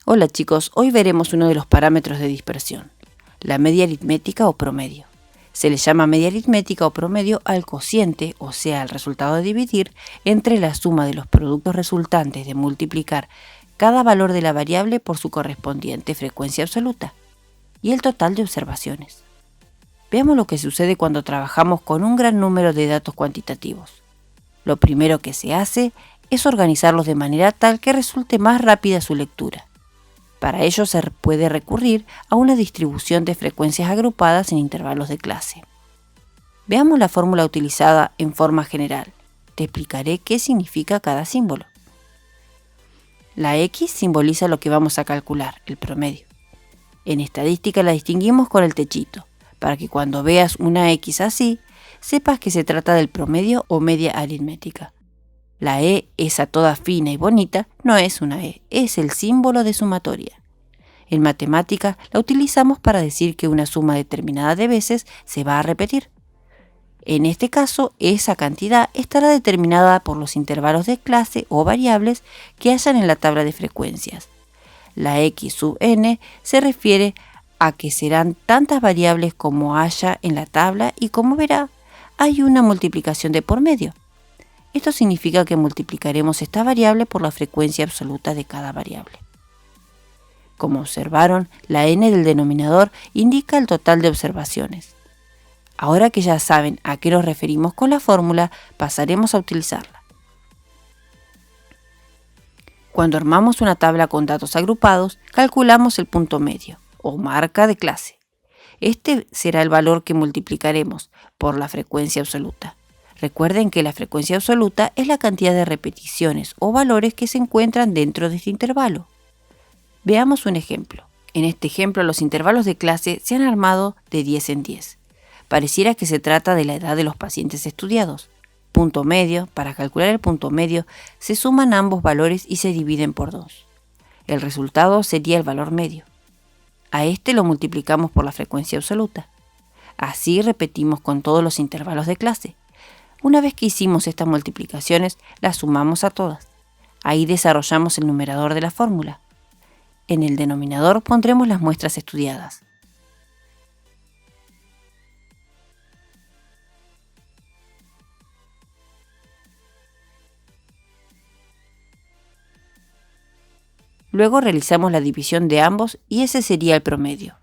Hola chicos, hoy veremos uno de los parámetros de dispersión, la media aritmética o promedio. Se le llama media aritmética o promedio al cociente, o sea, al resultado de dividir, entre la suma de los productos resultantes de multiplicar cada valor de la variable por su correspondiente frecuencia absoluta y el total de observaciones. Veamos lo que sucede cuando trabajamos con un gran número de datos cuantitativos. Lo primero que se hace es organizarlos de manera tal que resulte más rápida su lectura. Para ello se puede recurrir a una distribución de frecuencias agrupadas en intervalos de clase. Veamos la fórmula utilizada en forma general. Te explicaré qué significa cada símbolo. La X simboliza lo que vamos a calcular, el promedio. En estadística la distinguimos con el techito, para que cuando veas una X así, sepas que se trata del promedio o media aritmética. La E, esa toda fina y bonita, no es una E, es el símbolo de sumatoria. En matemática la utilizamos para decir que una suma determinada de veces se va a repetir. En este caso, esa cantidad estará determinada por los intervalos de clase o variables que hayan en la tabla de frecuencias. La X sub n se refiere a que serán tantas variables como haya en la tabla y como verá, hay una multiplicación de por medio. Esto significa que multiplicaremos esta variable por la frecuencia absoluta de cada variable. Como observaron, la n del denominador indica el total de observaciones. Ahora que ya saben a qué nos referimos con la fórmula, pasaremos a utilizarla. Cuando armamos una tabla con datos agrupados, calculamos el punto medio, o marca de clase. Este será el valor que multiplicaremos por la frecuencia absoluta. Recuerden que la frecuencia absoluta es la cantidad de repeticiones o valores que se encuentran dentro de este intervalo. Veamos un ejemplo. En este ejemplo los intervalos de clase se han armado de 10 en 10. Pareciera que se trata de la edad de los pacientes estudiados. Punto medio, para calcular el punto medio, se suman ambos valores y se dividen por 2. El resultado sería el valor medio. A este lo multiplicamos por la frecuencia absoluta. Así repetimos con todos los intervalos de clase. Una vez que hicimos estas multiplicaciones, las sumamos a todas. Ahí desarrollamos el numerador de la fórmula. En el denominador pondremos las muestras estudiadas. Luego realizamos la división de ambos y ese sería el promedio.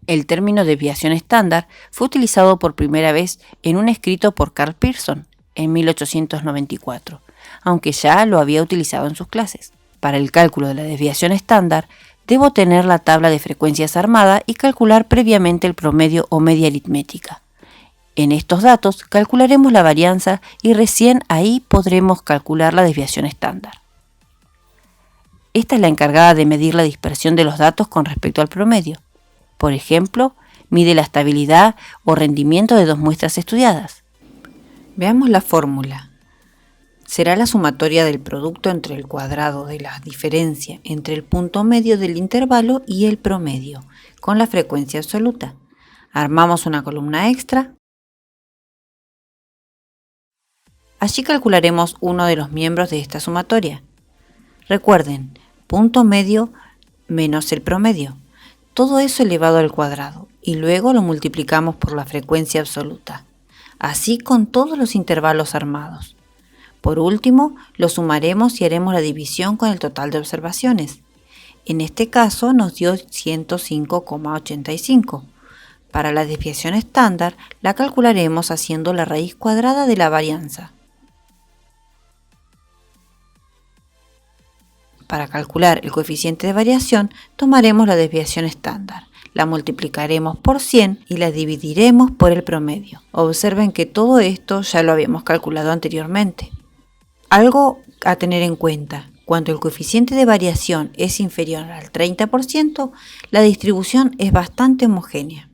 El término desviación estándar fue utilizado por primera vez en un escrito por Karl Pearson en 1894, aunque ya lo había utilizado en sus clases. Para el cálculo de la desviación estándar, debo tener la tabla de frecuencias armada y calcular previamente el promedio o media aritmética. En estos datos calcularemos la varianza y recién ahí podremos calcular la desviación estándar. Esta es la encargada de medir la dispersión de los datos con respecto al promedio. Por ejemplo, mide la estabilidad o rendimiento de dos muestras estudiadas. Veamos la fórmula. Será la sumatoria del producto entre el cuadrado de la diferencia entre el punto medio del intervalo y el promedio, con la frecuencia absoluta. Armamos una columna extra. Allí calcularemos uno de los miembros de esta sumatoria. Recuerden, punto medio menos el promedio. Todo eso elevado al cuadrado y luego lo multiplicamos por la frecuencia absoluta. Así con todos los intervalos armados. Por último, lo sumaremos y haremos la división con el total de observaciones. En este caso nos dio 105,85. Para la desviación estándar la calcularemos haciendo la raíz cuadrada de la varianza. Para calcular el coeficiente de variación, tomaremos la desviación estándar, la multiplicaremos por 100 y la dividiremos por el promedio. Observen que todo esto ya lo habíamos calculado anteriormente. Algo a tener en cuenta, cuando el coeficiente de variación es inferior al 30%, la distribución es bastante homogénea.